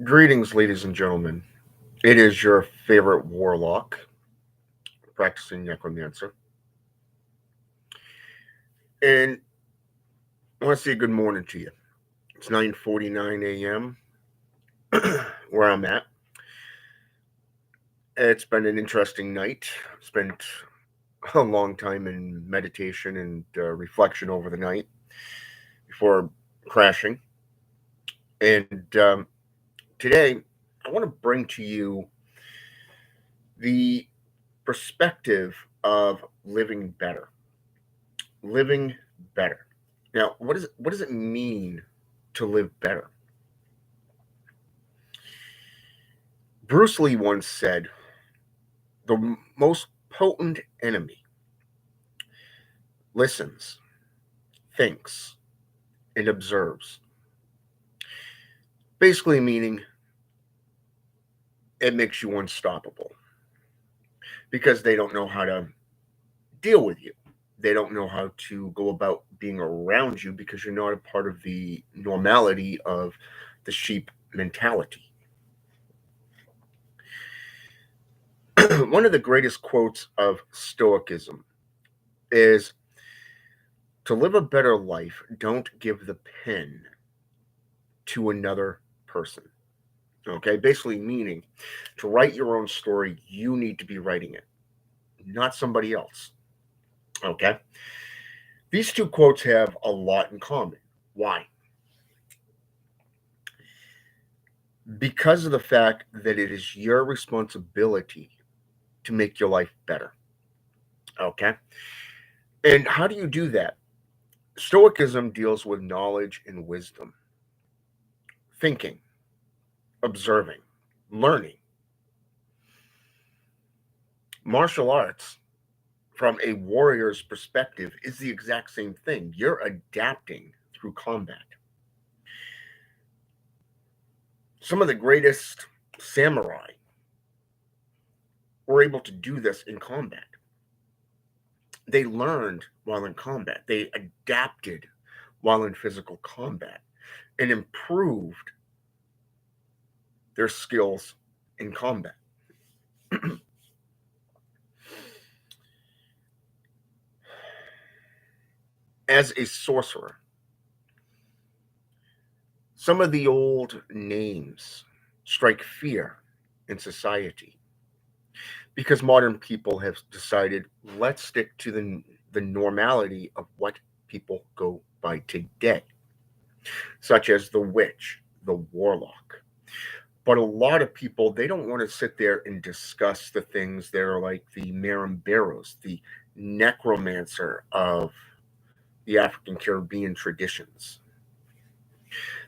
Greetings, ladies and gentlemen. It is your favorite warlock, practicing necromancer, and I want to say good morning to you. It's 9:49 a.m. where I'm at. It's been an interesting night. Spent a long time in meditation and reflection over the night before crashing. And today, I want to bring to you the perspective of living better. Living better. Now, what does it mean to live better? Bruce Lee once said, "The most potent enemy listens, thinks, and observes." Basically, meaning it makes you unstoppable because they don't know how to deal with you. They don't know how to go about being around you because you're not a part of the normality of the sheep mentality. One of the greatest quotes of Stoicism is, "To live a better life, don't give the pen to another person." Okay, basically meaning to write your own story, you need to be writing it, not somebody else. Okay, these two quotes have a lot in common. Why? Because of the fact that it is your responsibility to make your life better. Okay, and how do you do that? Stoicism deals with knowledge and wisdom, thinking, observing, learning. Martial arts, from a warrior's perspective, is the exact same thing. You're adapting through combat. Some of the greatest samurai were able to do this in combat. They learned while in combat, they adapted while in physical combat, and improved their skills in combat. As a sorcerer, some of the old names strike fear in society because modern people have decided, let's stick to the normality of what people go by today, such as the witch, the warlock. But a lot of people, they don't want to sit there and discuss the things that are like the marimberos, the necromancer of the African Caribbean traditions.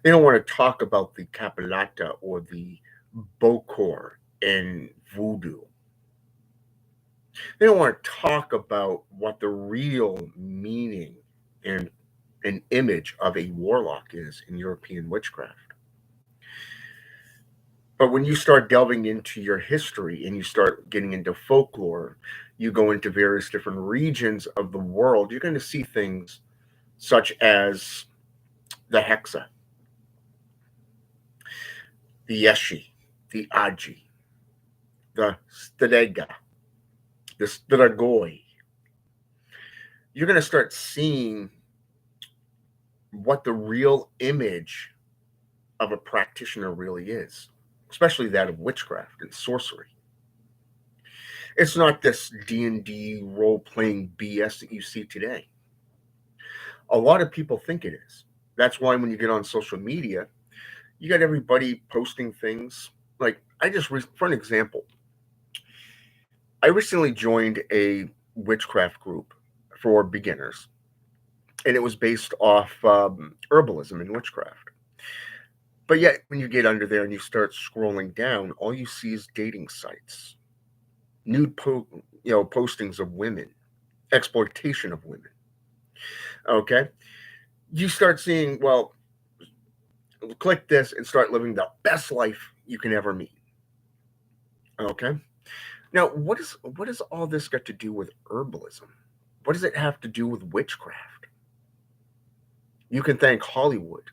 They don't want to talk about the capilata or the bokor in voodoo. They don't want to talk about what the real meaning and an image of a warlock is in European witchcraft. But when you start delving into your history and you start getting into folklore, you go into various different regions of the world, you're going to see things such as the Hexa, the Yeshi, the Aji, the Stadega, the Stragoi. You're going to start seeing what the real image of a practitioner really is, especially that of witchcraft and sorcery. It's not this D&D role-playing BS that you see today. A lot of people think it is. That's why when you get on social media, you got everybody posting things. Like, for an example, I recently joined a witchcraft group for beginners, and it was based off herbalism and witchcraft. But yet, when you get under there and you start scrolling down, all you see is dating sites, nude, postings of women, exploitation of women. Okay, you start seeing, well, click this and start living the best life you can ever meet. Okay, now what does all this got to do with herbalism? What does it have to do with witchcraft? You can thank Hollywood.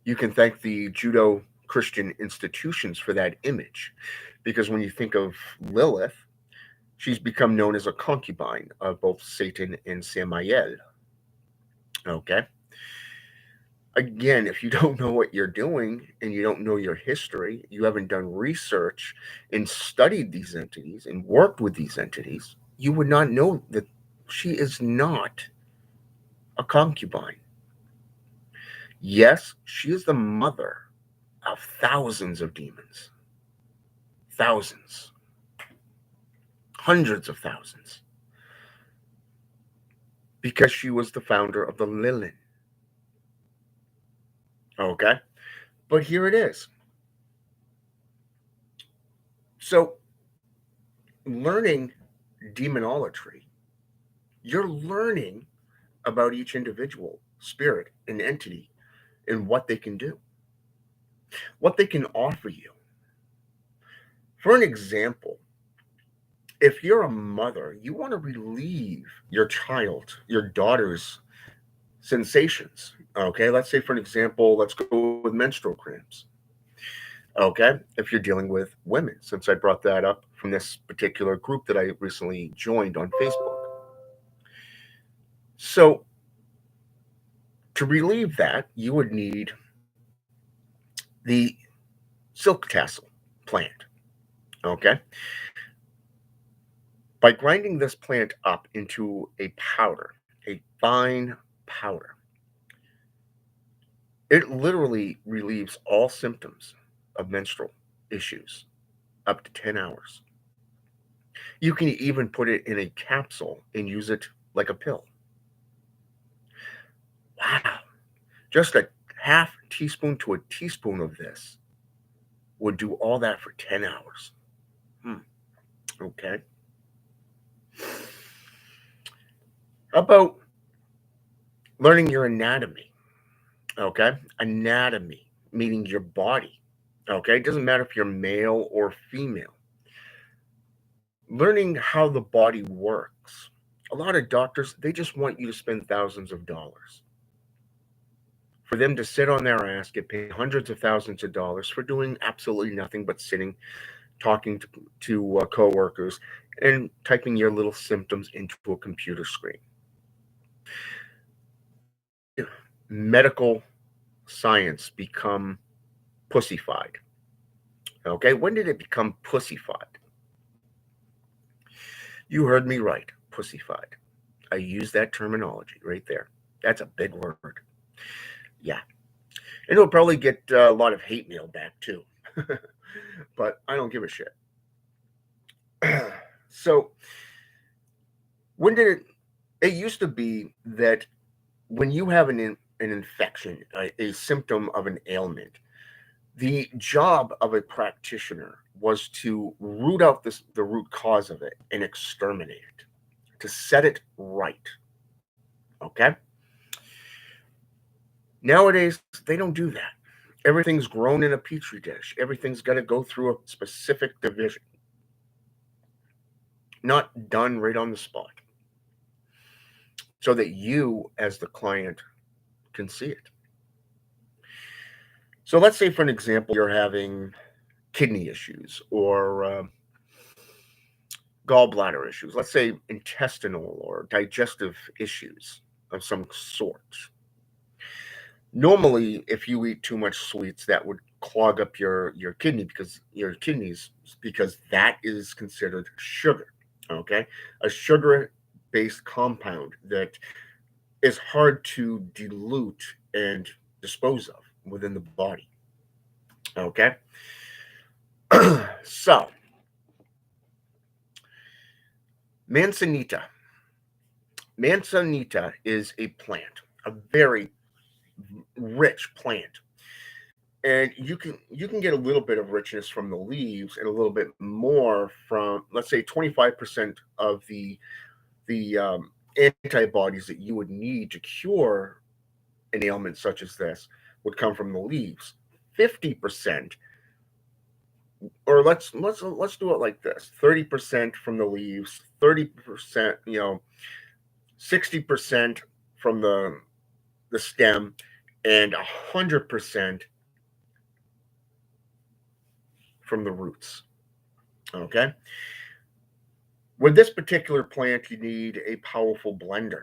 You can thank the judo Christian institutions for that image. Because when you think of Lilith, she's become known as a concubine of both Satan and Samael. Okay. Again, if you don't know what you're doing and you don't know your history, you haven't done research and studied these entities and worked with these entities, you would not know that she is not a concubine. Yes, she is the mother of thousands of demons, thousands, hundreds of thousands, because she was the founder of the Lilin. Okay? But here it is. So, learning demonology, you're learning about each individual spirit and entity and what they can do, what they can offer you. For an example, if you're a mother, you want to relieve your child, your daughter's sensations. Okay, let's say, for an example, let's go with menstrual cramps. Okay, if you're dealing with women, since I brought that up from this particular group that I recently joined on Facebook. So, to relieve that, you would need the silk tassel plant. Okay, by grinding this plant up into a powder, a fine powder, it literally relieves all symptoms of menstrual issues up to 10 hours. You can even put it in a capsule and use it like a pill. Wow. Just a half teaspoon to a teaspoon of this would do all that for 10 hours. Hmm. Okay. How about learning your anatomy? Okay. Anatomy, meaning your body. Okay. It doesn't matter if you're male or female. Learning how the body works. A lot of doctors, they just want you to spend thousands of dollars for them to sit on their ass, get paid hundreds of thousands of dollars for doing absolutely nothing but sitting, talking to coworkers, and typing your little symptoms into a computer screen. When did medical science become pussyfied? Okay, when did it become pussyfied? You heard me right, pussyfied. I use that terminology right there. That's a big word. Yeah. And it'll probably get a lot of hate mail back too. But I don't give a shit. So, when did it used to be that when you have an infection, a symptom of an ailment, the job of a practitioner was to root out the root cause of it and exterminate it, to set it right. Okay? Nowadays, they don't do that. Everything's grown in a petri dish. Everything's got to go through a specific division, not done right on the spot, so that you, as the client, can see it. So let's say, for an example, you're having kidney issues or gallbladder issues, let's say intestinal or digestive issues of some sort. Normally, if you eat too much sweets, that would clog up your kidneys because that is considered sugar. Okay, a sugar based compound that is hard to dilute and dispose of within the body. Okay, so manzanita. Manzanita is a plant, a very rich plant, and you can get a little bit of richness from the leaves and a little bit more from, let's say, 25% of the antibodies that you would need to cure an ailment such as this would come from the leaves. 50%, or let's do it like this: 30% from the leaves, 30%, 60% from the stem, and 100% from the roots. Okay. With this particular plant, you need a powerful blender.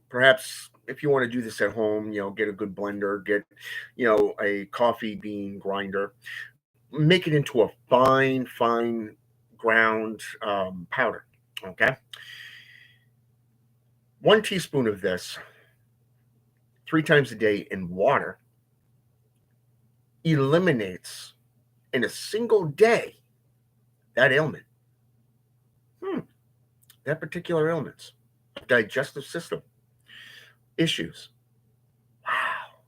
Perhaps if you want to do this at home, get a good blender, get, a coffee bean grinder, make it into a fine, fine ground powder. Okay. 1 teaspoon of this 3 times a day in water eliminates in a single day that ailment. Hmm, that particular ailments, digestive system issues. Wow.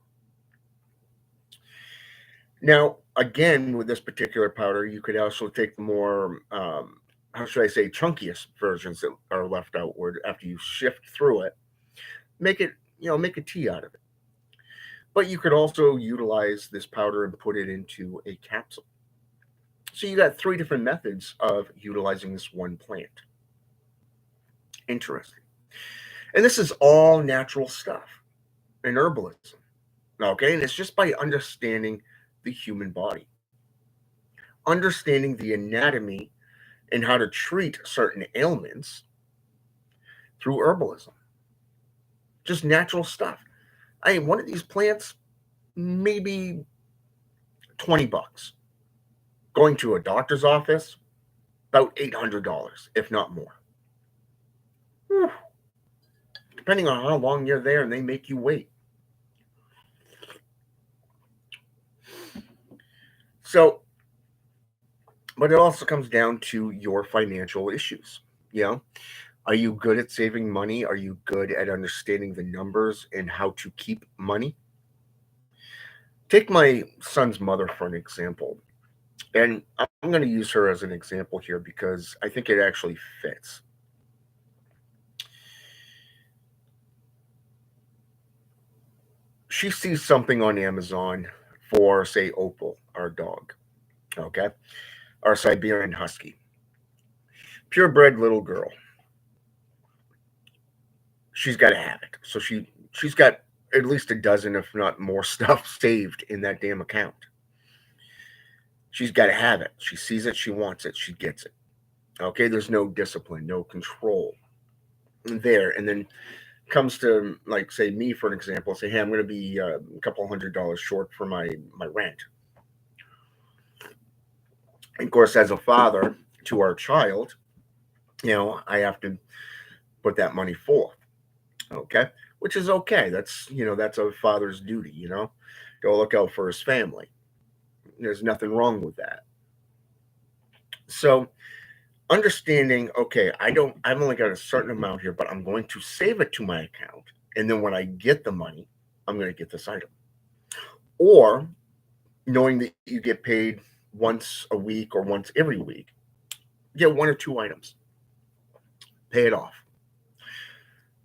Now, again, with this particular powder, you could also take the more, how should I say, chunkiest versions that are left outward after you shift through it. Make it, make a tea out of it. But you could also utilize this powder and put it into a capsule. So you got 3 different methods of utilizing this one plant. Interesting. And this is all natural stuff in herbalism. Okay. And it's just by understanding the human body, understanding the anatomy and how to treat certain ailments through herbalism. Just natural stuff. I mean, one of these plants, maybe $20. Going to a doctor's office, about $800, if not more. Whew. Depending on how long you're there and they make you wait. So, but it also comes down to your financial issues. You know, are you good at saving money? Are you good at understanding the numbers and how to keep money? Take my son's mother for an example. And I'm going to use her as an example here because I think it actually fits. She sees something on Amazon for, say, Opal, our dog, okay? Our Siberian Husky. Purebred little girl. She's got to have it. So she's got at least a dozen, if not more, stuff saved in that damn account. She's got to have it. She sees it, she wants it, she gets it. Okay, there's no discipline, no control there. And then comes to, like, say me for an example, say, hey, I'm going to be a couple $100 short for my rent. And of course, as a father to our child, I have to put that money forth. Okay, which is okay. That's a father's duty. Go look out for his family. There's nothing wrong with that. So understanding, okay, I've only got a certain amount here, but I'm going to save it to my account. And then when I get the money, I'm going to get this item. Or knowing that you get paid once a week or once every week, get 1 or 2 items. Pay it off.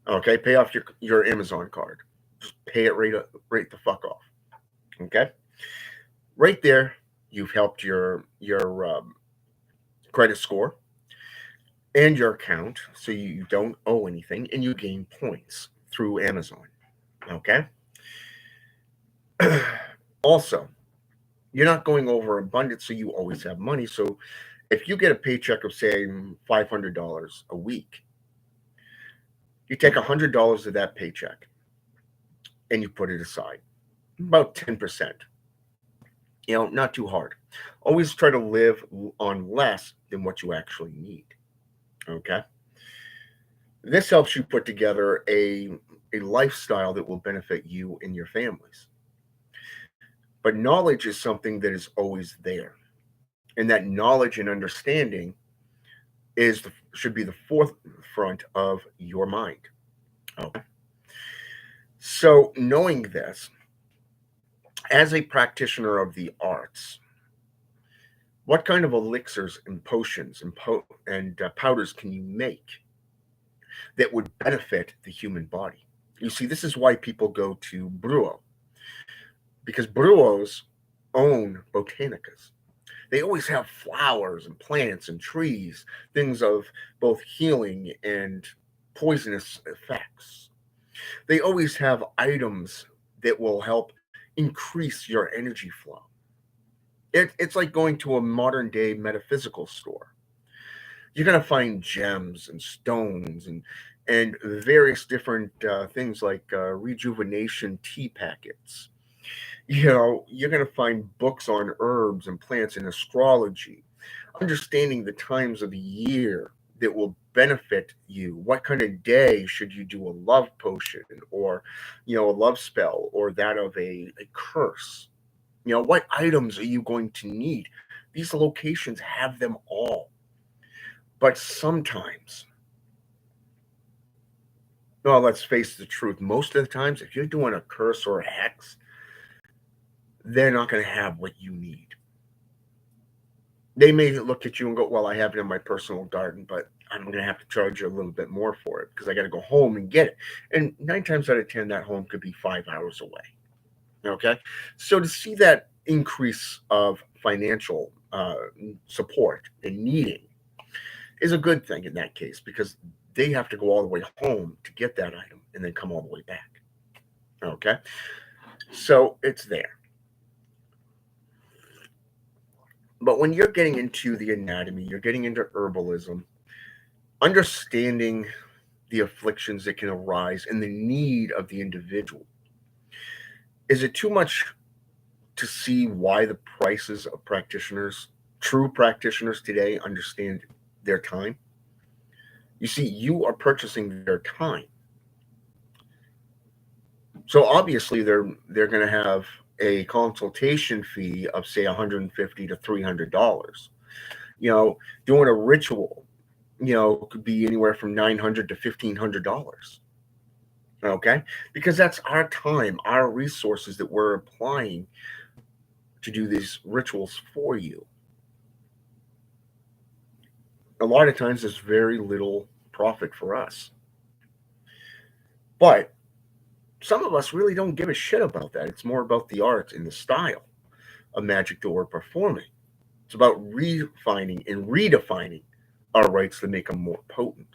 Okay, pay off your Amazon card. Just pay it right the fuck off. Okay, right there, you've helped your credit score and your account, so you don't owe anything, and you gain points through Amazon. Okay. Also, you're not going over abundance, so you always have money. So if you get a paycheck of, say, $500 a week, you take $100 of that paycheck and you put it aside, about 10%. Not too hard. Always try to live on less than what you actually need. Okay. This helps you put together a lifestyle that will benefit you and your families. But knowledge is something that is always there. And that knowledge and understanding should be the forefront of your mind. Okay. So knowing this, as a practitioner of the arts, what kind of elixirs and potions and powders can you make that would benefit the human body? You see, this is why people go to Bruo, because Bruos own botanicas. They always have flowers and plants and trees, things of both healing and poisonous effects. They always have items that will help increase your energy flow. It's like going to a modern day metaphysical store. You're gonna find gems and stones and various different things like rejuvenation tea packets. You're gonna find books on herbs and plants and astrology, understanding the times of the year that will benefit you. What kind of day should you do a love potion or, a love spell or that of a curse? What items are you going to need? These locations have them all. But sometimes, no, let's face the truth, most of the times, if you're doing a curse or a hex, they're not going to have what you need. They may look at you and go, well, I have it in my personal garden, but I'm going to have to charge you a little bit more for it because I got to go home and get it. And 9 times out of 10, that home could be 5 hours away. Okay. So to see that increase of financial support and needing is a good thing in that case because they have to go all the way home to get that item and then come all the way back. Okay. So it's there. But when you're getting into the anatomy, you're getting into herbalism, understanding the afflictions that can arise and the need of the individual. Is it too much to see why the prices of practitioners, true practitioners today, understand their time? You see, you are purchasing their time. So obviously they're going to have a consultation fee of say $150 to $300. You know, doing a ritual, could be anywhere from $900 to $1,500. Okay, because that's our time, our resources that we're applying to do these rituals for you. A lot of times, there's very little profit for us, but some of us really don't give a shit about that. It's more about the art and the style of magic that we're performing. It's about refining and redefining our rights to make them more potent.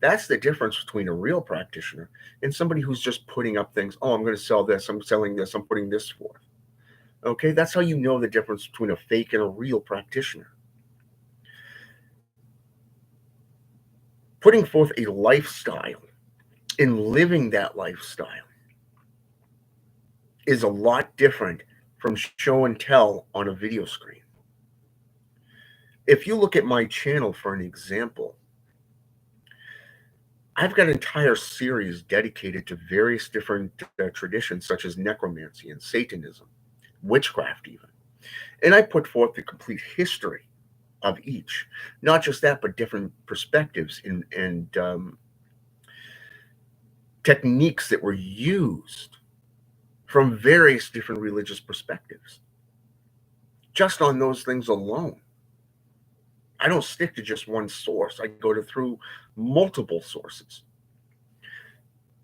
That's the difference between a real practitioner and somebody who's just putting up things. Oh, I'm going to sell this. I'm selling this. I'm putting this forth. Okay, that's how you know the difference between a fake and a real practitioner. Putting forth a lifestyle and living that lifestyle is a lot different from show and tell on a video screen. If you look at my channel for an example, I've got an entire series dedicated to various different traditions such as necromancy and Satanism, witchcraft, even. And I put forth the complete history of each. Not just that, but different perspectives and techniques that were used from various different religious perspectives. Just on those things alone. I don't stick to just one source. I go through multiple sources.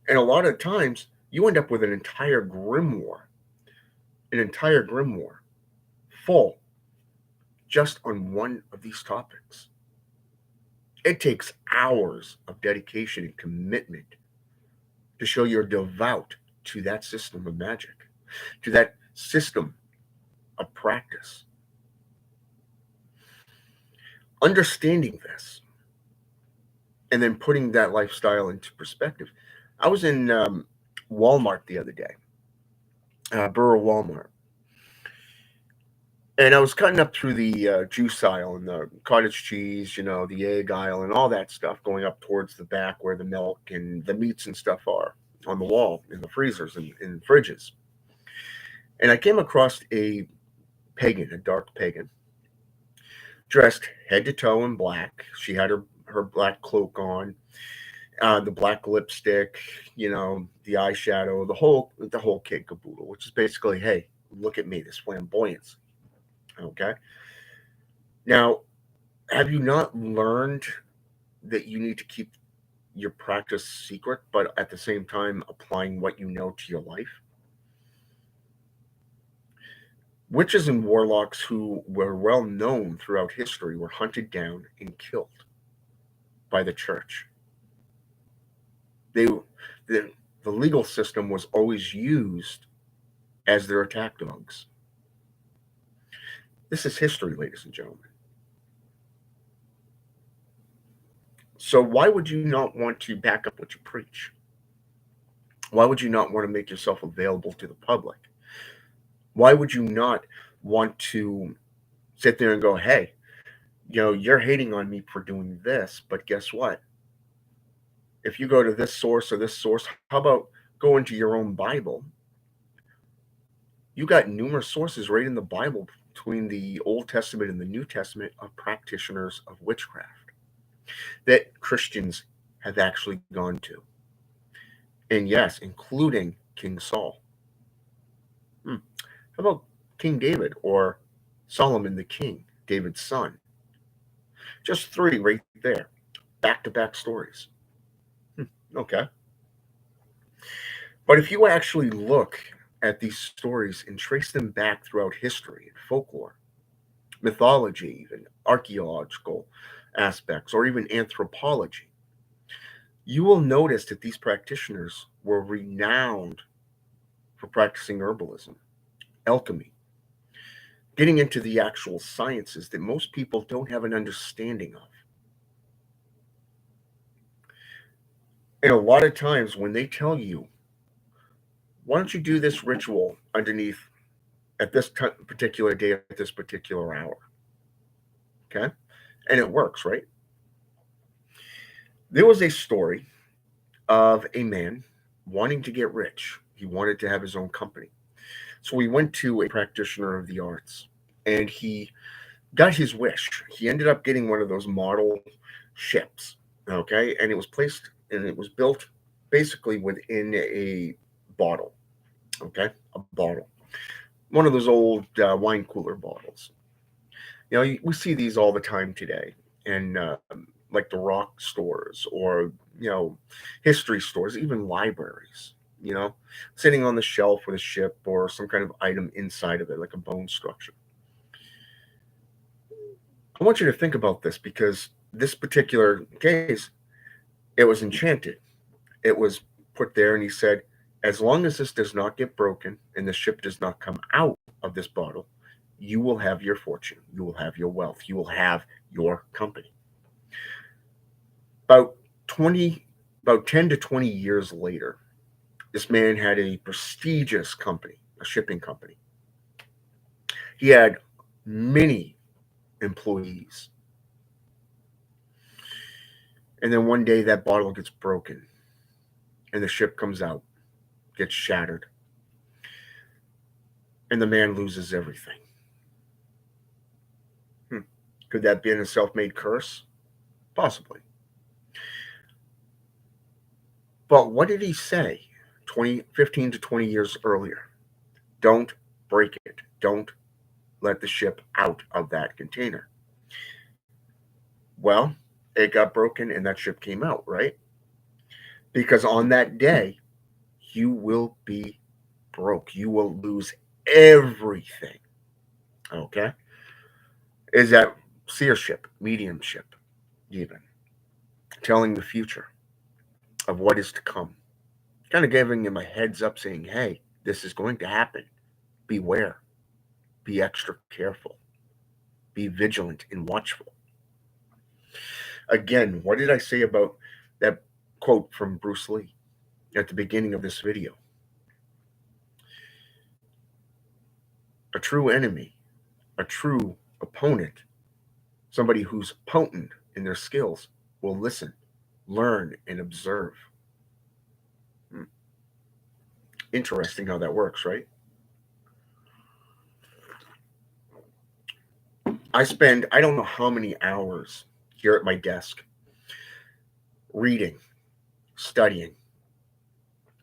And a lot of times, you end up with an entire grimoire full just on one of these topics. It takes hours of dedication and commitment to show you're devout to that system of magic, to that system of practice. Understanding this and then putting that lifestyle into perspective. I was in Walmart the other day, Borough Walmart, and I was cutting up through the juice aisle and the cottage cheese, the egg aisle and all that stuff, going up towards the back where the milk and the meats and stuff are on the wall in the freezers and in fridges. And I came across a pagan, a dark pagan, dressed head to toe in black. She had her black cloak on, the black lipstick, the eyeshadow, the whole kit caboodle, which is basically, hey, look at me, this flamboyance. Okay. Now, have you not learned that you need to keep your practice secret, but at the same time applying what you know to your life? Witches and warlocks who were well known throughout history were hunted down and killed by the church. They, the legal system was always used as their attack dogs. This is history, ladies and gentlemen. So why would you not want to back up what you preach? Why would you not want to make yourself available to the public? Why would you not want to sit there and go, hey, you're hating on me for doing this, but guess what? If you go to this source or this source, how about go into your own Bible? You got numerous sources right in the Bible between the Old Testament and the New Testament of practitioners of witchcraft that Christians have actually gone to. And yes, including King Saul. Hmm. How about King David or Solomon the king, David's son? Just three right there, back to back stories. Hmm. Okay. But if you actually look at these stories and trace them back throughout history and folklore, mythology, even archaeological aspects, or even anthropology, you will notice that these practitioners were renowned for practicing herbalism, alchemy, getting into the actual sciences that most people don't have an understanding of. And a lot of times when they tell you, why don't you do this ritual underneath at this particular day at this particular hour? Okay. And it works, right? There was a story of a man wanting to get rich. He wanted to have his own company. So he went to a practitioner of the arts and he got his wish. He ended up getting one of those model ships. Okay. And it was placed and it was built basically within a bottle. Okay. A bottle. One of those old wine cooler bottles. We see these all the time today. And like the rock stores or history stores, even libraries, you know, sitting on the shelf with a ship or some kind of item inside of it, like a bone structure. I want you to think about this because this particular case, it was enchanted. It was put there, and he said, as long as this does not get broken and the ship does not come out of this bottle, you will have your fortune, you will have your wealth, you will have your company. About 20, about 10 to 20 years later, this man had a prestigious company, a shipping company. He had many employees. And then one day that bottle gets broken and the ship comes out, gets shattered, and the man loses everything. Hmm. Could that be a self made curse? Possibly. But what did he say 15 to 20 years earlier? Don't break it. Don't let the ship out of that container. Well, it got broken and that ship came out, right? Because on that day, you will be broke. You will lose everything. Okay? Is that seership, mediumship, even telling the future of what is to come? Kind of giving him a heads up saying, hey, this is going to happen. Beware. Be extra careful. Be vigilant and watchful. Again, what did I say about that quote from Bruce Lee at the beginning of this video? A true enemy, a true opponent, somebody who's potent in their skills, will listen, learn, and observe. Hmm. Interesting how that works, right? I spend, I don't know how many hours here at my desk reading, studying,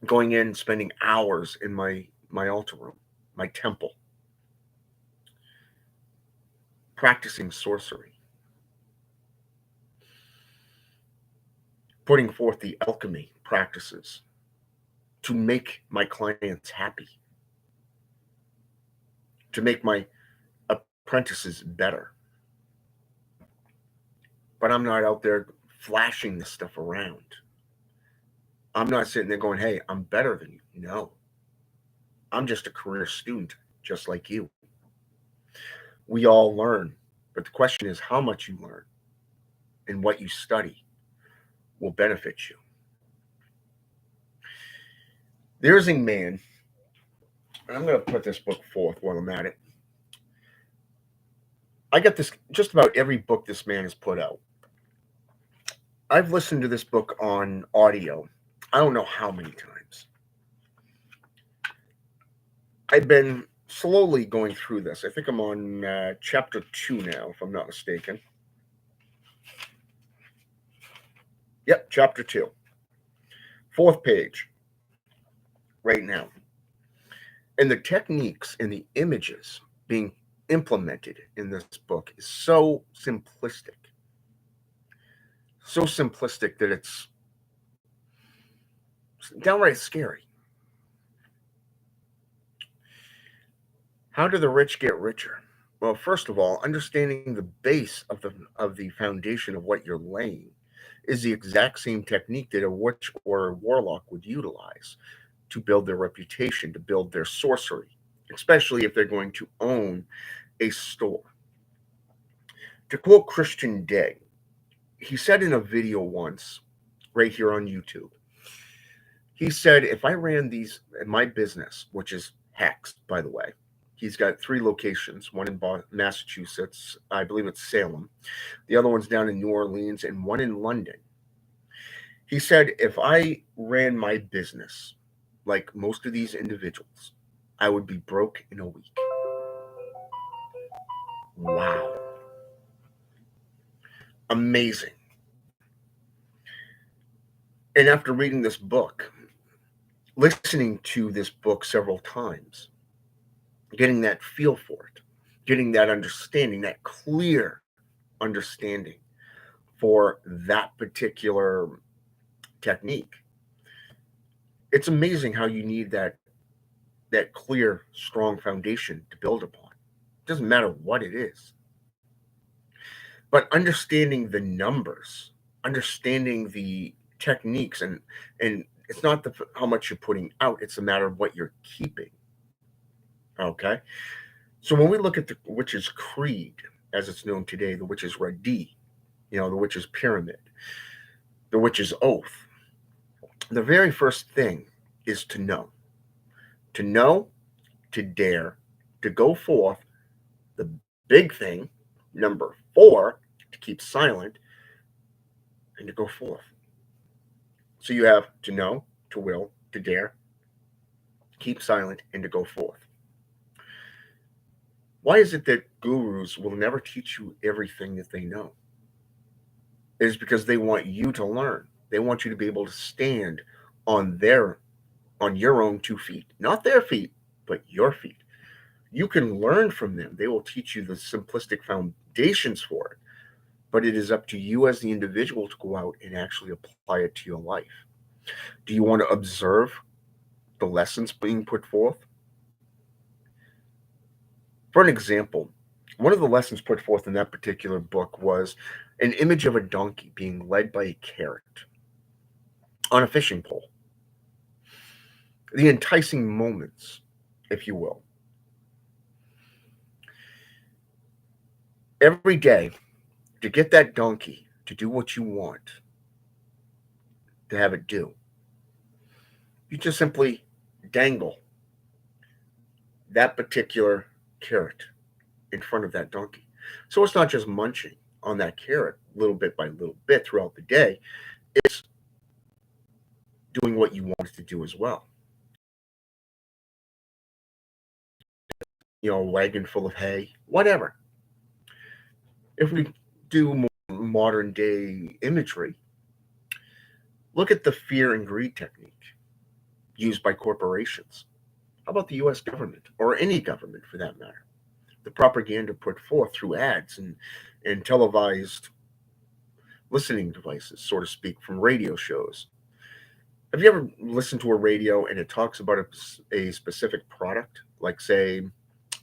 going in, spending hours in my altar room, my temple, practicing sorcery, putting forth the alchemy practices to make my clients happy, to make my apprentices better. But I'm not out there flashing this stuff around. I'm not sitting there going, hey, I'm better than you. No, I'm just a career student, just like you. We all learn, but the question is how much you learn and what you study will benefit you. There's a man, and I'm going to put this book forth while I'm at it. I got this just about every book this man has put out. I've listened to this book on audio, I don't know how many times. I've been slowly going through this. I think I'm on chapter 2 now, if I'm not mistaken. Yep, chapter 2. Fourth page, right now. And the techniques and the images being implemented in this book is so simplistic. So simplistic that it's downright scary. How do the rich get richer? Well, first of all, understanding the base of the foundation of what you're laying is the exact same technique that a witch or a warlock would utilize to build their reputation, to build their sorcery, especially if they're going to own a store. To quote Christian Day, he said in a video once, right here on YouTube, he said, if I ran my business, which is Hex, by the way, he's got 3 locations, one in Massachusetts, I believe it's Salem, the other one's down in New Orleans, and one in London. He said, if I ran my business like most of these individuals, I would be broke in a week. Wow. Amazing. And after reading this book, listening to this book several times, getting that feel for it, getting that understanding, that clear understanding for that particular technique, it's amazing how you need that clear, strong foundation to build upon. It doesn't matter what it is. But understanding the numbers, understanding the techniques, and it's not how much you're putting out, it's a matter of what you're keeping. Okay? So when we look at the witch's creed, as it's known today, the witch's radi, the witch's pyramid, the witch's oath, the very first thing is to know. To know, to dare, to go forth. The big thing, number 4, to keep silent and to go forth. So you have to know, to will, to dare, keep silent, and to go forth. Why is it that gurus will never teach you everything that they know? It is because they want you to learn. They want you to be able to stand on your own 2 feet, not their feet, but your feet. You can learn from them. They will teach you the simplistic foundations for it, but it is up to you as the individual to go out and actually apply it to your life. Do you want to observe the lessons being put forth? For an example, one of the lessons put forth in that particular book was an image of a donkey being led by a carrot on a fishing pole. The enticing moments, if you will. Every day, to get that donkey to do what you want to have it do, you just simply dangle that particular carrot in front of that donkey. So it's not just munching on that carrot little bit by little bit throughout the day, it's doing what you want it to do as well. A wagon full of hay, whatever. If we do more modern day imagery, look at the fear and greed technique used by corporations. How about the US government, or any government for that matter? The propaganda put forth through ads and televised listening devices, so to speak, from radio shows. Have you ever listened to a radio and it talks about a specific product, like, say,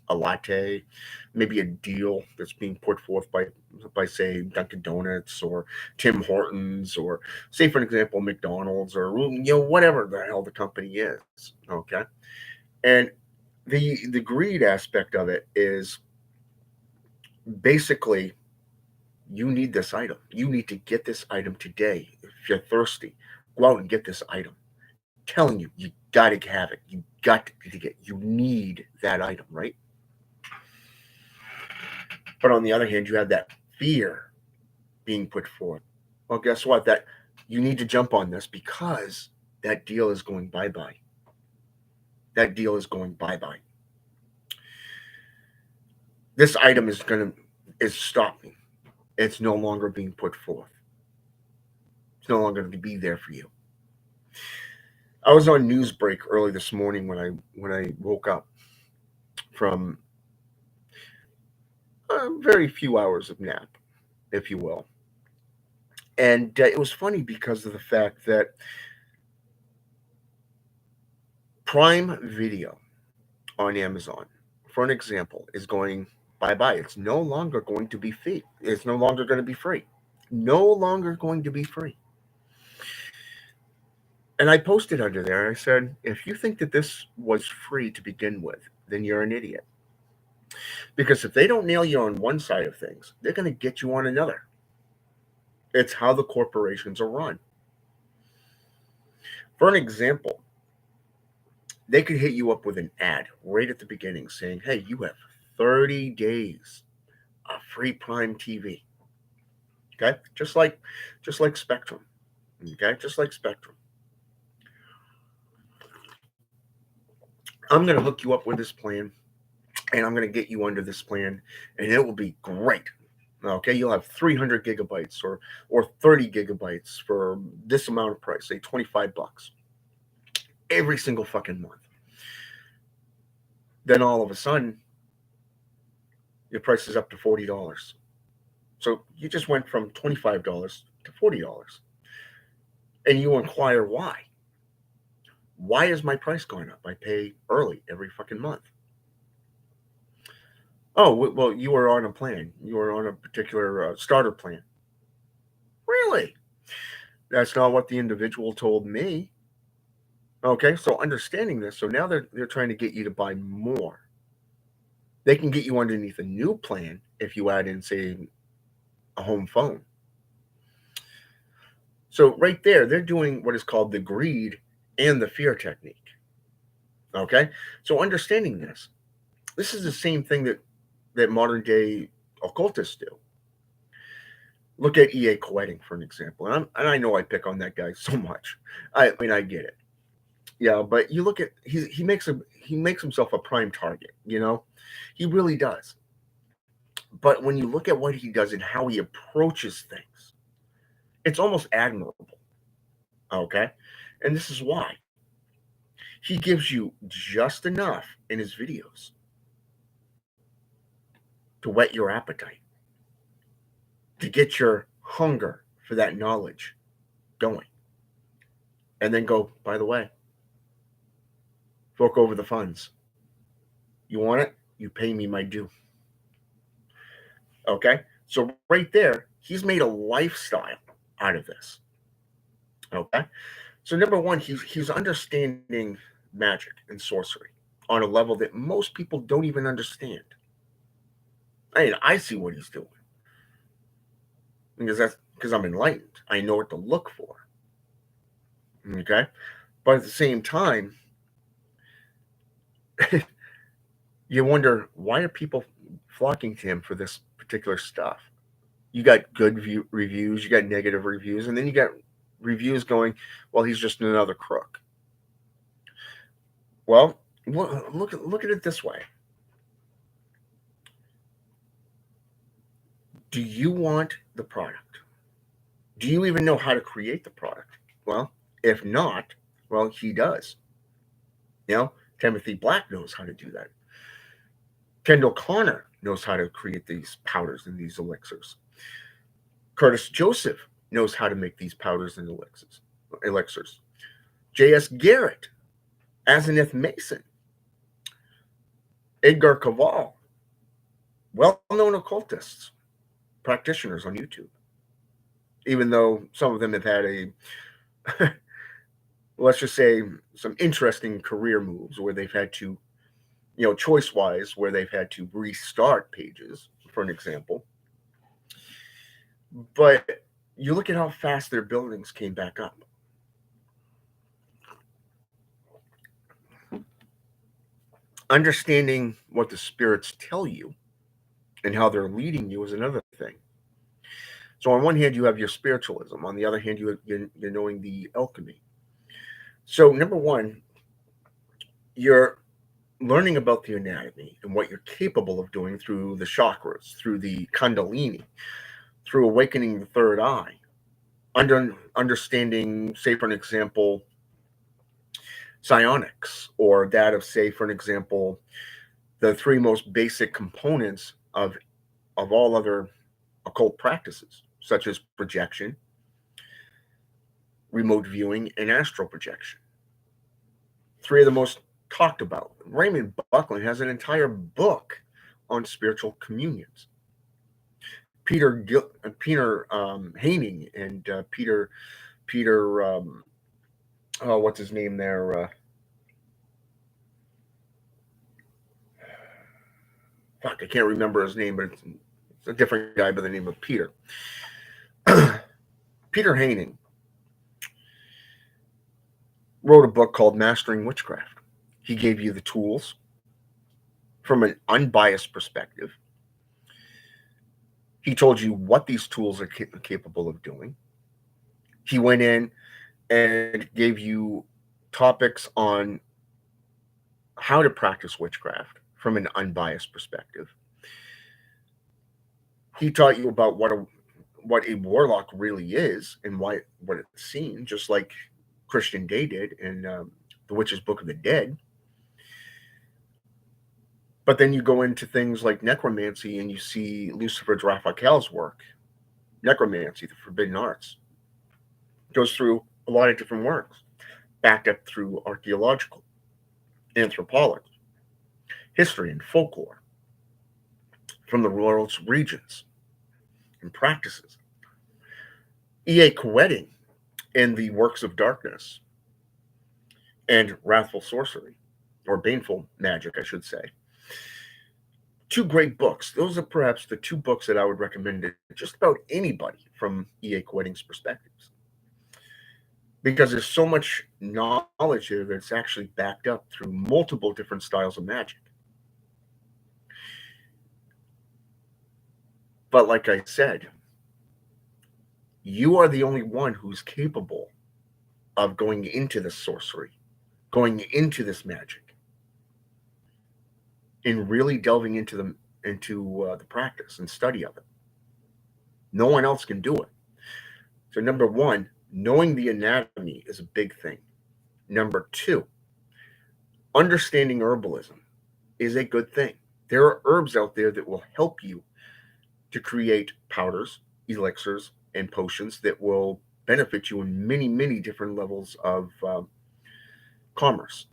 a latte, maybe a deal that's being put forth by say Dunkin' Donuts or Tim Hortons, or say for an example McDonald's, or whatever the hell the company is. Okay, and the greed aspect of it is Basically, you need this item. You need to get this item today. If you're thirsty, go out and get this item. Telling you, you got to have it. You got to get. You need that item, right? But on the other hand, you have that fear being put forth. Well, guess what? That you need to jump on this because that deal is going bye bye. That deal is going bye bye. This item is stopping. It's no longer being put forth. It's no longer going to be there for you. I was on Newsbreak early this morning when I woke up from a very few hours of nap, if you will. And it was funny because of the fact that Prime Video on Amazon, for an example, is going bye bye. It's no longer going to be free. It's no longer going to be free. No longer going to be free. And I posted under there, I said, if you think that this was free to begin with, then you're an idiot. Because if they don't nail you on one side of things, they're going to get you on another. It's how the corporations are run. For an example, they could hit you up with an ad right at the beginning saying, hey, you have 30 days of free Prime TV. Okay? Just like Spectrum. Okay? Just like Spectrum. I'm going to hook you up with this plan, and I'm going to get you under this plan, and it will be great. Okay, you'll have 300 gigabytes or 30 gigabytes for this amount of price, say $25 every single fucking month. Then all of a sudden, your price is up to $40. So you just went from $25 to $40. And you inquire why. Why is my price going up? I pay early every fucking month. Oh, well, you were on a plan. You were on a particular starter plan. Really? That's not what the individual told me. Okay, so understanding this, so now they're trying to get you to buy more. They can get you underneath a new plan if you add in, say, a home phone. So right there, they're doing what is called the greed and the fear technique. Okay, so understanding this is the same thing that modern day occultists do. Look at E.A. Coetting, for an example. And I know I pick on that guy so much. I mean, I get it. Yeah, but you look at he makes himself a prime target. He really does. But when you look at what he does and how he approaches things, it's almost admirable. Okay, and this is why he gives you just enough in his videos to whet your appetite, to get your hunger for that knowledge going. And then go, by the way, fork over the funds. You want it? You pay me my due. Okay? So right there, he's made a lifestyle out of this. Okay? So number one, he's understanding magic and sorcery on a level that most people don't even understand. I mean, I see what he's doing. Because I'm enlightened. I know what to look for. Okay? But at the same time, you wonder, why are people flocking to him for this particular stuff? You got good reviews, you got negative reviews, and then you got reviews going, well, he's just another crook. Well, look at it this way. Do you want the product? Do you even know how to create the product? Well, if not, well, he does. Timothy Black knows how to do that. Kendall Connor knows how to create these powders and these elixirs. Curtis Joseph knows how to make these powders and elixirs. J.S. Garrett, Azenith Mason, Edgar Cavall, well-known occultists, practitioners on YouTube. Even though some of them have had let's just say, some interesting career moves where they've had to, choice-wise, where they've had to restart pages for an example. But you look at how fast their buildings came back up. Understanding what the spirits tell you and how they're leading you is another thing. So on one hand, you have your spiritualism. On the other hand, you're knowing the alchemy. So number one, you're learning about the anatomy and what you're capable of doing through the chakras, through the kundalini, through awakening the third eye, understanding, say for an example, psionics, or that of, say for an example, the three most basic components of all other occult practices, such as projection, remote viewing, and astral projection. Three of the most talked about. Raymond Buckland has an entire book on spiritual communions. Peter Haining and Peter oh, what's his name there? Fuck, I can't remember his name, but it's a different guy by the name of Peter. Peter Haining wrote a book called Mastering Witchcraft. He gave you the tools from an unbiased perspective. He told you what these tools are capable of doing. He went in and gave you topics on how to practice witchcraft from an unbiased perspective. He taught you about what a warlock really is and what it's seen, just like Christian Day did in The Witch's Book of the Dead. But then you go into things like necromancy and you see Lucifer Drafakel's work, Necromancy, the Forbidden Arts. It goes through a lot of different works, backed up through archaeological, anthropology, history, and folklore from the world's regions and practices. E.A. Coetting in the Works of Darkness and Wrathful Sorcery, or Baneful Magic, I should say. Two great books. Those are perhaps the two books that I would recommend to just about anybody from E.A. Coetting's perspectives. Because there's so much knowledge here that's actually backed up through multiple different styles of magic. But like I said, you are the only one who's capable of going into this sorcery, going into this magic, and really delving into the practice and study of it. No one else can do it. So number one, knowing the anatomy is a big thing. Number two, understanding herbalism is a good thing. There are herbs out there that will help you to create powders, elixirs, and potions that will benefit you in many, many different levels of commerce.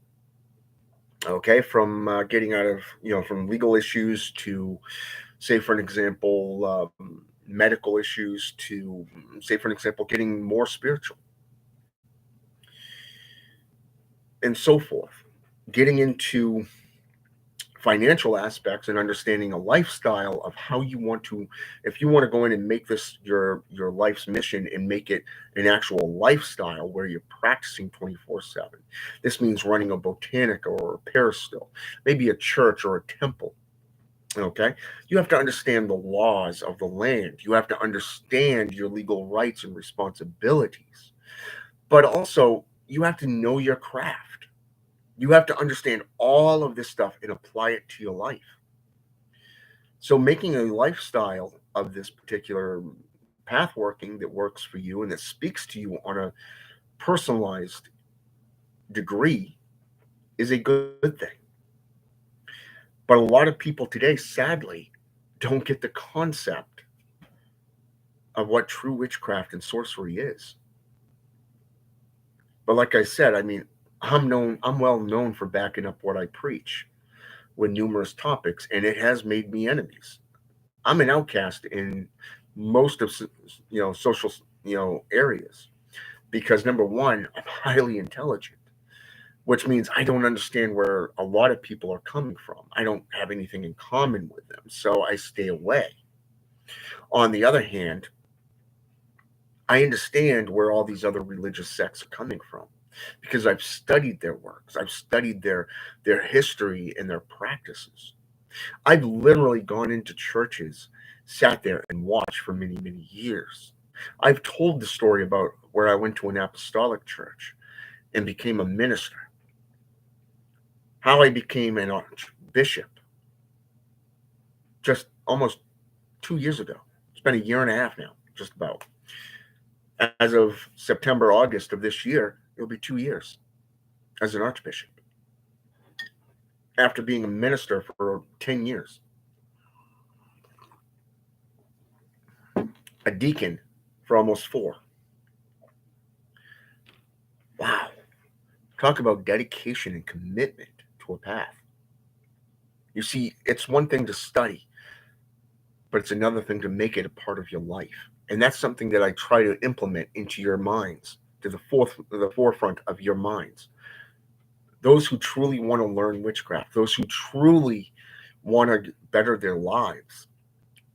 Okay, from getting out of, from legal issues to, say, for an example, medical issues to, say, for an example, getting more spiritual and so forth. Getting into financial aspects and understanding a lifestyle of how you want to, if you want to go in and make this your life's mission and make it an actual lifestyle where you're practicing 24/7. This means running a botanica or a peristill, maybe a church or a temple. Okay, you have to understand the laws of the land. You have to understand your legal rights and responsibilities, but also you have to know your craft. You have to understand all of this stuff and apply it to your life. So making a lifestyle of this particular path working that works for you and that speaks to you on a personalized degree is a good thing. But a lot of people today, sadly, don't get the concept of what true witchcraft and sorcery is. But like I said, I mean, I'm well known for backing up what I preach with numerous topics, and it has made me enemies. I'm an outcast in most of social areas because number one, I'm highly intelligent, which means I don't understand where a lot of people are coming from. I don't have anything in common with them, so I stay away. On the other hand, I understand where all these other religious sects are coming from because I've studied their works. I've studied their history and their practices. I've literally gone into churches, sat there and watched for many, many years. I've told the story about where I went to an apostolic church and became a minister, how I became an archbishop just almost 2 years ago. It's been a year and a half now, just about. As of September, August of this year, it'll be 2 years as an archbishop after being a minister for 10 years, a deacon for almost 4. Wow. Talk about dedication and commitment to a path. You see, it's one thing to study, but it's another thing to make it a part of your life. And that's something that I try to implement into your minds, to the forefront of your minds. Those who truly want to learn witchcraft, those who truly want to better their lives,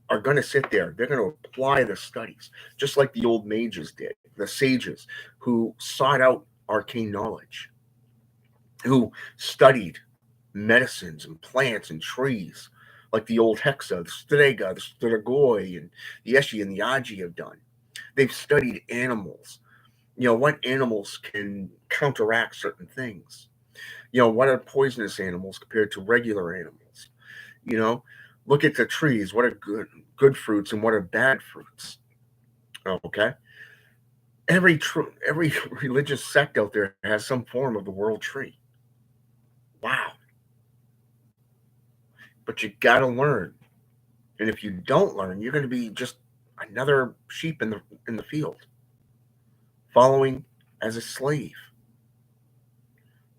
are going to sit there. They're going to apply the studies, just like the old mages did, the sages who sought out arcane knowledge, who studied medicines and plants and trees, like the old Hexa, the Strega, the Strigoi, and the Eshi and the Aji have done. They've studied animals. What animals can counteract certain things. What are poisonous animals compared to regular animals? You know, look at the trees. What are good fruits and what are bad fruits? Okay. Every religious sect out there has some form of the world tree. Wow. But you got to learn. And if you don't learn, you're going to be just another sheep in the field, following as a slave.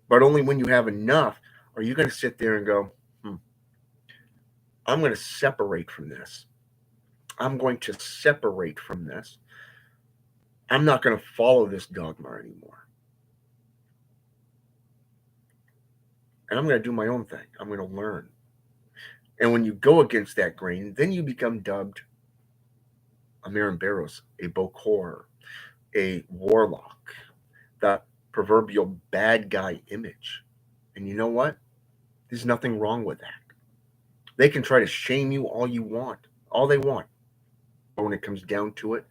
But only when you have enough are you going to sit there and go, I'm going to separate from this. I'm going to separate from this. I'm not going to follow this dogma anymore. And I'm going to do my own thing. I'm going to learn. And when you go against that grain, then you become dubbed a Marimberos, a Bokor, a warlock, the proverbial bad guy image. And you know what? There's nothing wrong with that. They can try to shame you all you want, all they want. But when it comes down to it,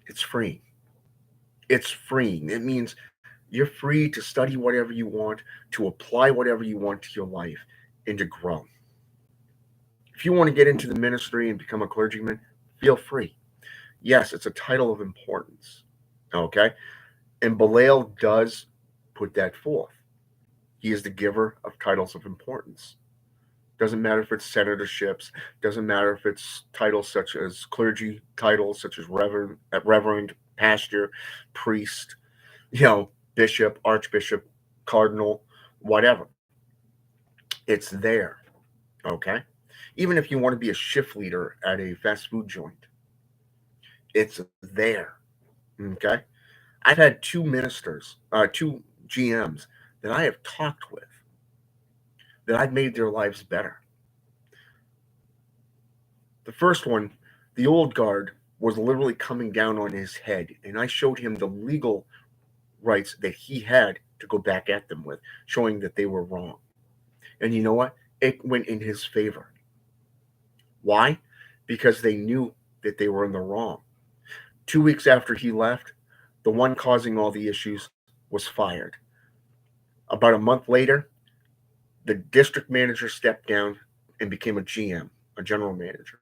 it's free. It's freeing. It means you're free to study whatever you want, to apply whatever you want to your life, and to grow. If you want to get into the ministry and become a clergyman, feel free. Yes, it's a title of importance. Okay? And Belial does put that forth. He is the giver of titles of importance. Doesn't matter if it's senatorships, doesn't matter if it's titles such as clergy titles such as reverend, pastor, priest, bishop, archbishop, cardinal, whatever. It's there. Okay? Even if you want to be a shift leader at a fast food joint, it's there. Okay? I've had 2 ministers, 2 GMs that I have talked with that I've made their lives better. The first one, the old guard, was literally coming down on his head, and I showed him the legal rights that he had to go back at them with, showing that they were wrong. And you know what? It went in his favor. Why? Because they knew that they were in the wrong. 2 weeks after he left, the one causing all the issues was fired. About a month later, the district manager stepped down and became a GM, a general manager.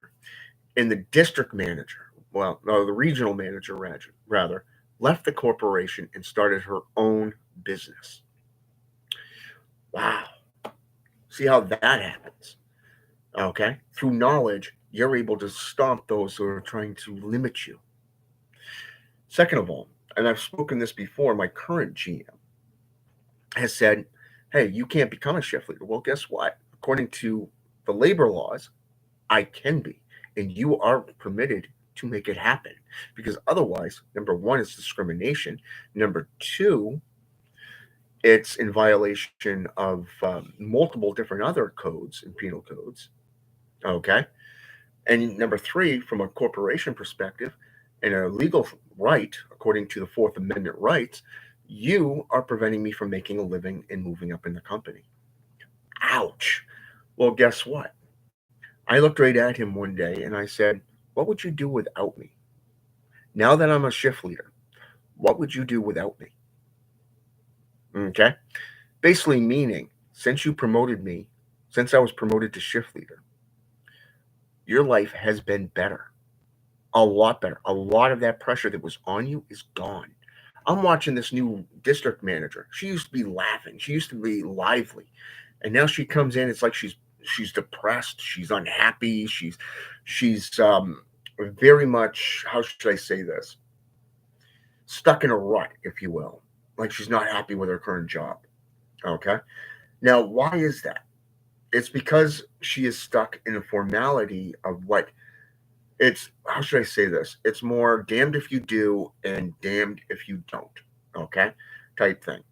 And the district manager, the regional manager rather, left the corporation and started her own business. Wow. See how that happens. Okay? Through knowledge, you're able to stomp those who are trying to limit you. Second of all, and I've spoken this before, my current GM has said, hey, you can't become a shift leader. Well, guess what? According to the labor laws, I can be. And you are permitted to make it happen. Because otherwise, number one, it's discrimination. Number two, It's in violation of multiple different other codes and penal codes. Okay. And number three, from a corporation perspective and a legal right, according to the Fourth Amendment rights, you are preventing me from making a living and moving up in the company. Ouch. Well, guess what? I looked right at him one day and I said, what would you do without me? Now that I'm a shift leader, what would you do without me? Okay. Basically, meaning, since you promoted me, since I was promoted to shift leader, your life has been better, a lot better. A lot of that pressure that was on you is gone. I'm watching this new district manager. She used to be laughing. She used to be lively. And now she comes in, it's like she's depressed, she's unhappy, she's very much, how should I say this? Stuck in a rut, if you will. Like she's not happy with her current job. Okay. Now, why is that? It's because she is stuck in a formality of what it's, how should I say this? It's more damned if you do and damned if you don't. Okay. Type thing.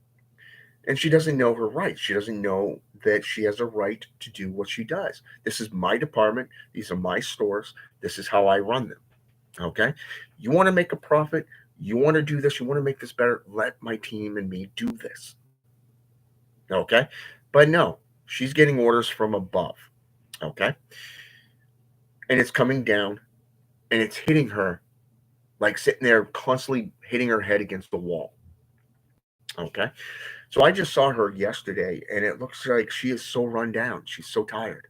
And she doesn't know her rights. She doesn't know that she has a right to do what she does. This is my department. These are my stores. This is how I run them. Okay. You want to make a profit. You want to do this. You want to make this better. Let my team and me do this. Okay. But no, she's getting orders from above. Okay. And it's coming down and it's hitting her like sitting there constantly hitting her head against the wall. Okay. So I just saw her yesterday and it looks like she is so run down. She's so tired.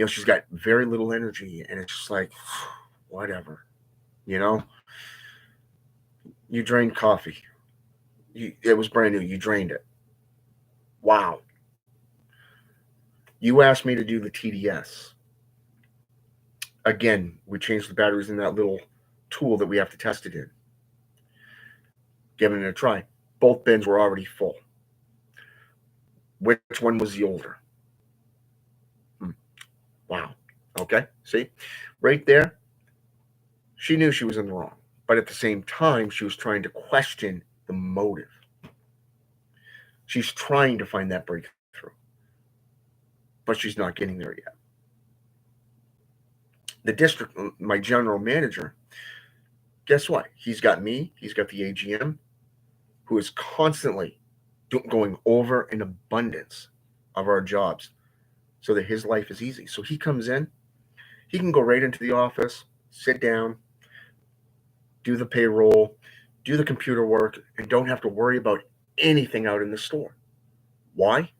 She's got very little energy and it's just like, whatever. You know, you drained coffee. It was brand new. You drained it. Wow. You asked me to do the TDS. Again, we changed the batteries in that little tool that we have to test it in. Giving it a try. Both bins were already full. Which one was the older? Wow. Okay. See? Right there, she knew she was in the wrong. But at the same time, she was trying to question the motive. She's trying to find that breakthrough. But she's not getting there yet. The district, my general manager, guess what? He's got me, he's got the AGM, who is constantly going over an abundance of our jobs so that his life is easy. So he comes in, he can go right into the office, sit down, do the payroll, do the computer work, and don't have to worry about anything out in the store. Why?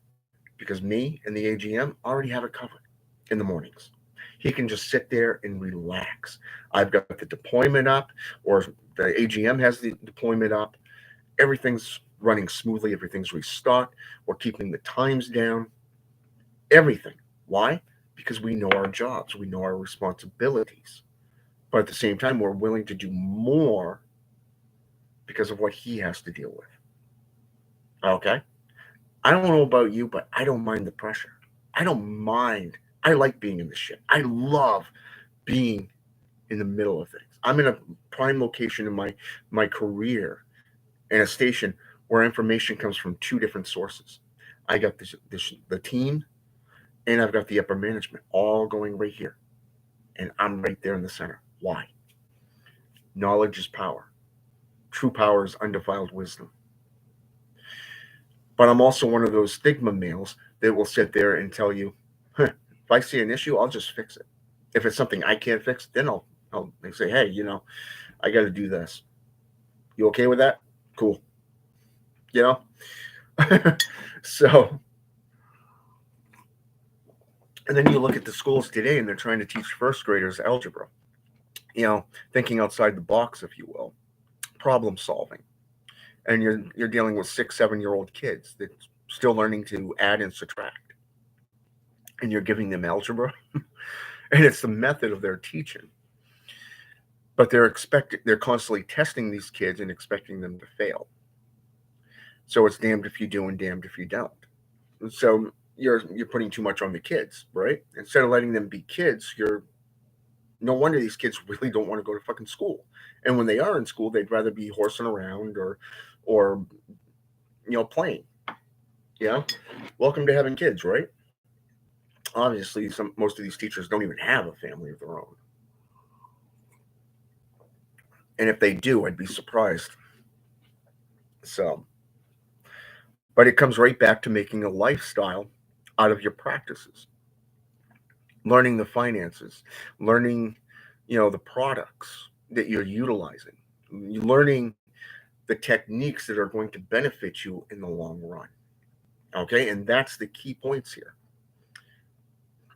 Because me and the AGM already have it covered in the mornings. He can just sit there and relax. I've got the deployment up, or the AGM has the deployment up. Everything's running smoothly, everything's restocked. We're keeping the times down, everything. Why? Because we know our jobs, we know our responsibilities. But at the same time, we're willing to do more because of what he has to deal with. Okay? I don't know about you, but I don't mind the pressure. I don't mind. I like being in the shit. I love being in the middle of things. I'm in a prime location in my career in a station where information comes from two different sources. I got the team and I've got the upper management all going right here. And I'm right there in the center. Why? Knowledge is power. True power is undefiled wisdom. But I'm also one of those stigma males that will sit there and tell you, huh, if I see an issue, I'll just fix it. If it's something I can't fix, then I'll say, hey, I got to do this. You okay with that? Cool. You know? So, and then you look at the schools today and they're trying to teach first graders algebra, thinking outside the box, if you will, problem solving. And you're dealing with 6, 7-year-old kids that still learning to add and subtract. And you're giving them algebra. And it's the method of their teaching. But they're constantly testing these kids and expecting them to fail. So it's damned if you do and damned if you don't. So you're putting too much on the kids, right? Instead of letting them be kids, no wonder these kids really don't want to go to fucking school. And when they are in school, they'd rather be horsing around or playing. You know, welcome to having kids, right? Obviously, most of these teachers don't even have a family of their own, and if they do, I'd be surprised. So, but it comes right back to making a lifestyle out of your practices, learning the finances, learning, the products that you're utilizing, learning the techniques that are going to benefit you in the long run. Okay, and that's the key points here.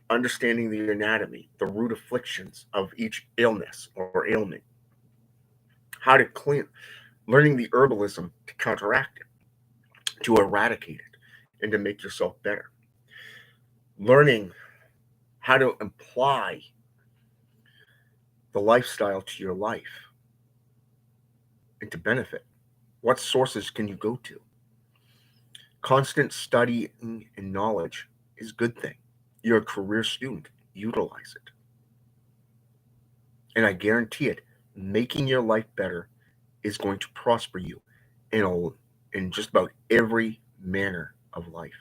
Understanding the anatomy, the root afflictions of each illness or ailment, how to clean, learning the herbalism to counteract it, to eradicate it, and to make yourself better. Learning how to apply the lifestyle to your life and to benefit. What sources can you go to? Constant studying and knowledge is a good thing. You're a career student, utilize it. And I guarantee it, making your life better is going to prosper you in just about every manner of life.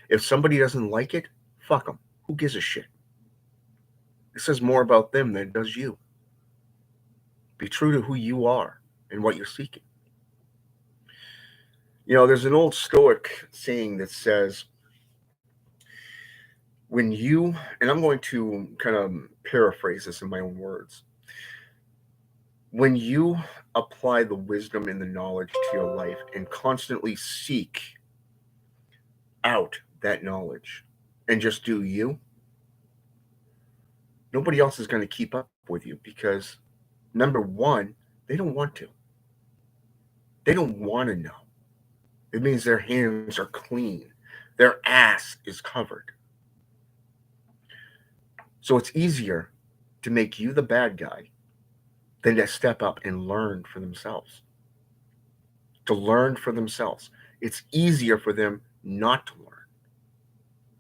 If somebody doesn't like it, fuck them. Who gives a shit? It says more about them than it does you. Be true to who you are and what you're seeking. There's an old Stoic saying that says, when you, and I'm going to kind of paraphrase this in my own words, when you apply the wisdom and the knowledge to your life and constantly seek out that knowledge and just do you, nobody else is going to keep up with you because, number one, they don't want to. They don't want to know. It means their hands are clean, their ass is covered. So it's easier to make you the bad guy than to step up and learn for themselves. To learn for themselves. It's easier for them not to learn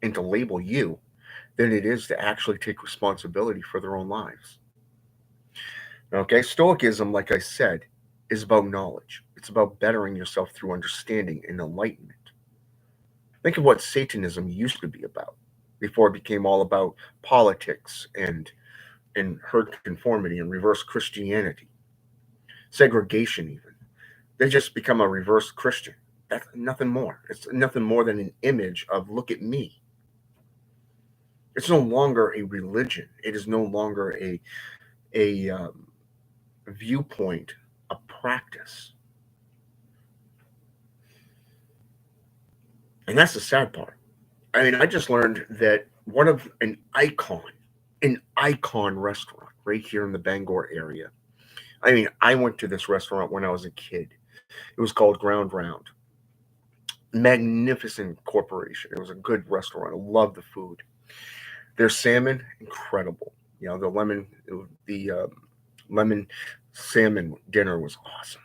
and to label you than it is to actually take responsibility for their own lives. Okay, Stoicism, like I said, is about knowledge. It's about bettering yourself through understanding and enlightenment. Think of what Satanism used to be about before it became all about politics and herd conformity and reverse Christianity, segregation even. They just become a reverse Christian. That's nothing more. It's nothing more than an image of look at me. It's no longer a religion. It is no longer a viewpoint, a practice. And that's the sad part. I mean, I just learned that one of an icon restaurant right here in the Bangor area. I mean, I went to this restaurant when I was a kid. It was called Ground Round. Magnificent corporation. It was a good restaurant. I loved the food. Their salmon, incredible. The lemon salmon dinner was awesome.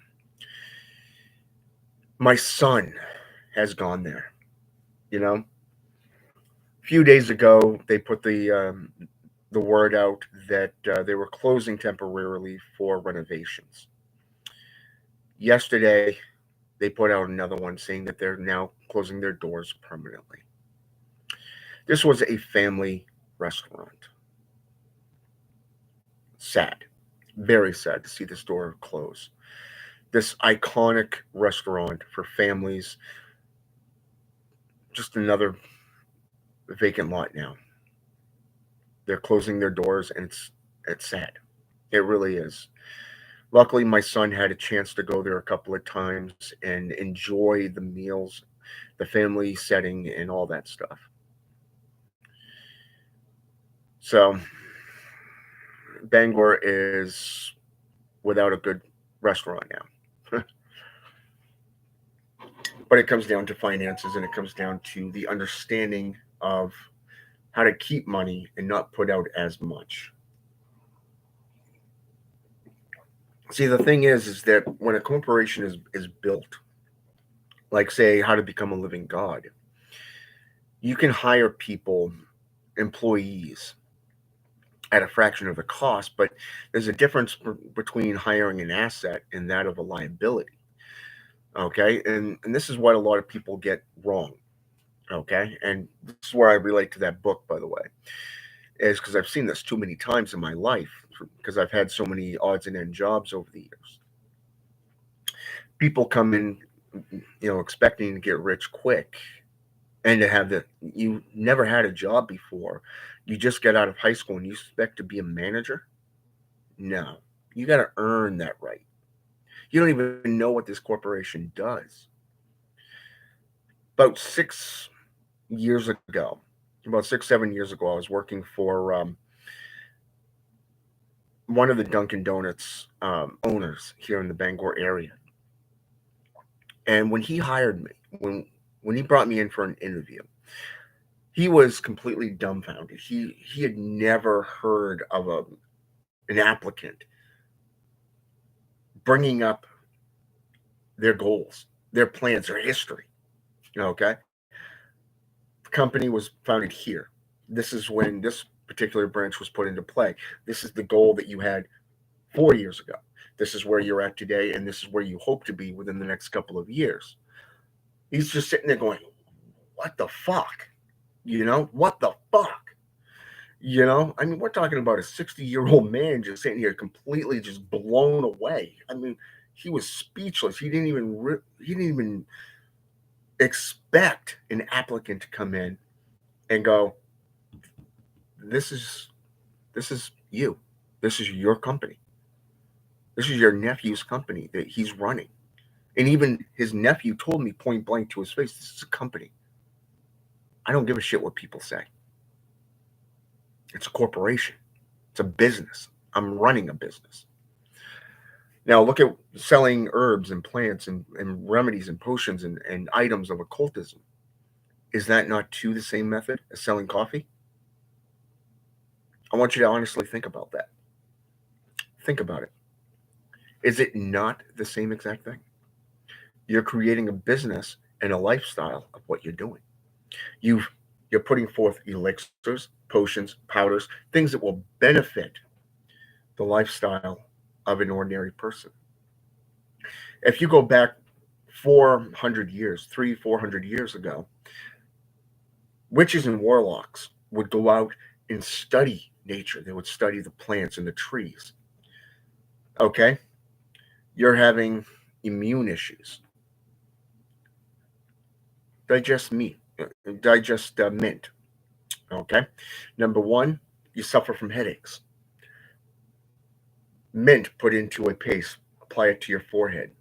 My son has gone there. A few days ago, they put the word out that they were closing temporarily for renovations. Yesterday, they put out another one saying that they're now closing their doors permanently. This was a family restaurant. Sad, very sad to see this door close. This iconic restaurant for families, just another vacant lot now. They're closing their doors, and it's sad. It really is. Luckily, my son had a chance to go there a couple of times and enjoy the meals, the family setting, and all that stuff. So, Bangor is without a good restaurant now. But it comes down to finances and it comes down to the understanding of how to keep money and not put out as much. See, the thing is that when a corporation is built, like say how to become a living god, you can hire people, employees, at a fraction of the cost, but there's a difference between hiring an asset and that of a liability. Okay. And this is what a lot of people get wrong. Okay. And this is where I relate to that book, by the way, is because I've seen this too many times in my life because I've had so many odds and end jobs over the years. People come in, expecting to get rich quick and to have you never had a job before. You just get out of high school and you expect to be a manager. No, you got to earn that right. You don't even know what this corporation does. About 6 years ago, about 6, 7 years ago, I was working for one of the Dunkin' Donuts owners here in the Bangor area. And when he hired me, when he brought me in for an interview, he was completely dumbfounded. He had never heard of an applicant bringing up their goals, their plans, their history. Okay, the company was founded here. This is when this particular branch was put into play. This is the goal that you had 4 years ago. This is where you're at today, and this is where you hope to be within the next couple of years. He's just sitting there going, "What the fuck? What the fuck?" I mean, we're talking about a 60-year-old man just sitting here completely just blown away. I mean, he was speechless. He didn't even expect an applicant to come in and go, "This is you. This is your company. This is your nephew's company that he's running." And even his nephew told me point blank to his face, "This is a company. I don't give a shit what people say. It's a corporation. It's a business. I'm running a business." Now look at selling herbs and plants and remedies and potions and items of occultism. Is that not too the same method as selling coffee? I want you to honestly think about that. Think about it. Is it not the same exact thing? You're creating a business and a lifestyle of what you're doing. You've you're putting forth elixirs, potions, powders, things that will benefit the lifestyle of an ordinary person. If you go back 400 years, 400 years ago, witches and warlocks would go out and study nature. They would study the plants and the trees. Okay? You're having immune issues. Digest meat, digest mint. Okay? Number one, you suffer from headaches. Mint put into a paste, apply it to your forehead.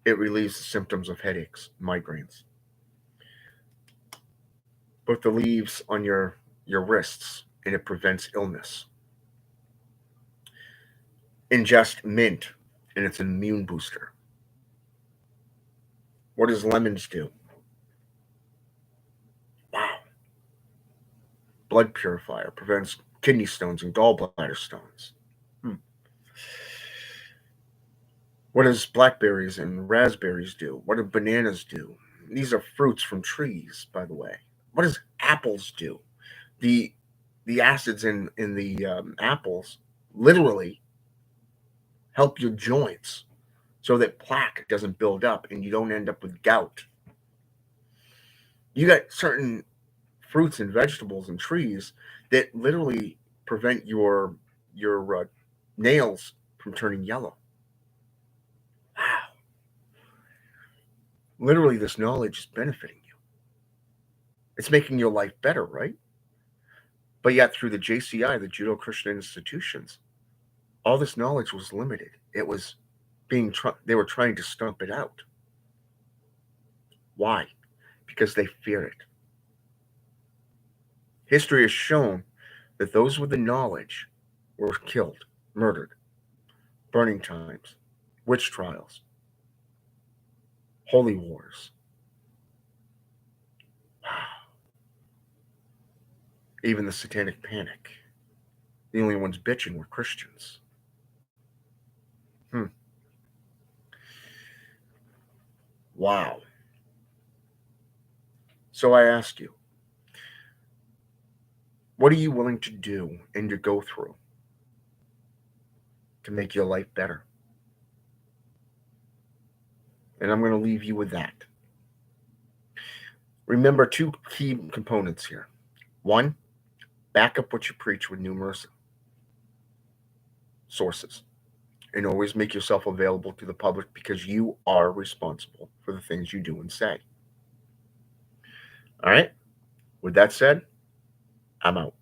It relieves the symptoms of headaches, migraines. Put the leaves on your wrists and it prevents illness. Ingest mint and it's an immune booster. What does lemons do? Wow. Blood purifier, prevents kidney stones and gallbladder stones. What does blackberries and raspberries do? What do bananas do? These are fruits from trees, by the way. What does apples do? The the acids in the apples literally help your joints so that plaque doesn't build up and you don't end up with gout. You got certain fruits and vegetables and trees that literally prevent your nails from turning yellow. Wow. Literally, this knowledge is benefiting you. It's making your life better, right? But yet, through the JCI, the Judo Christian institutions, all this knowledge was limited. It was they were trying to stump it out. Why? Because they fear it. History has shown that those with the knowledge were killed, murdered, burning times, witch trials, holy wars. Wow. Even the satanic panic. The only ones bitching were Christians. Hmm. Wow. So I ask you, what are you willing to do and to go through to make your life better? And I'm going to leave you with that. Remember two key components here. One, back up what you preach with numerous sources. And always make yourself available to the public because you are responsible for the things you do and say. All right? With that said, I'm out.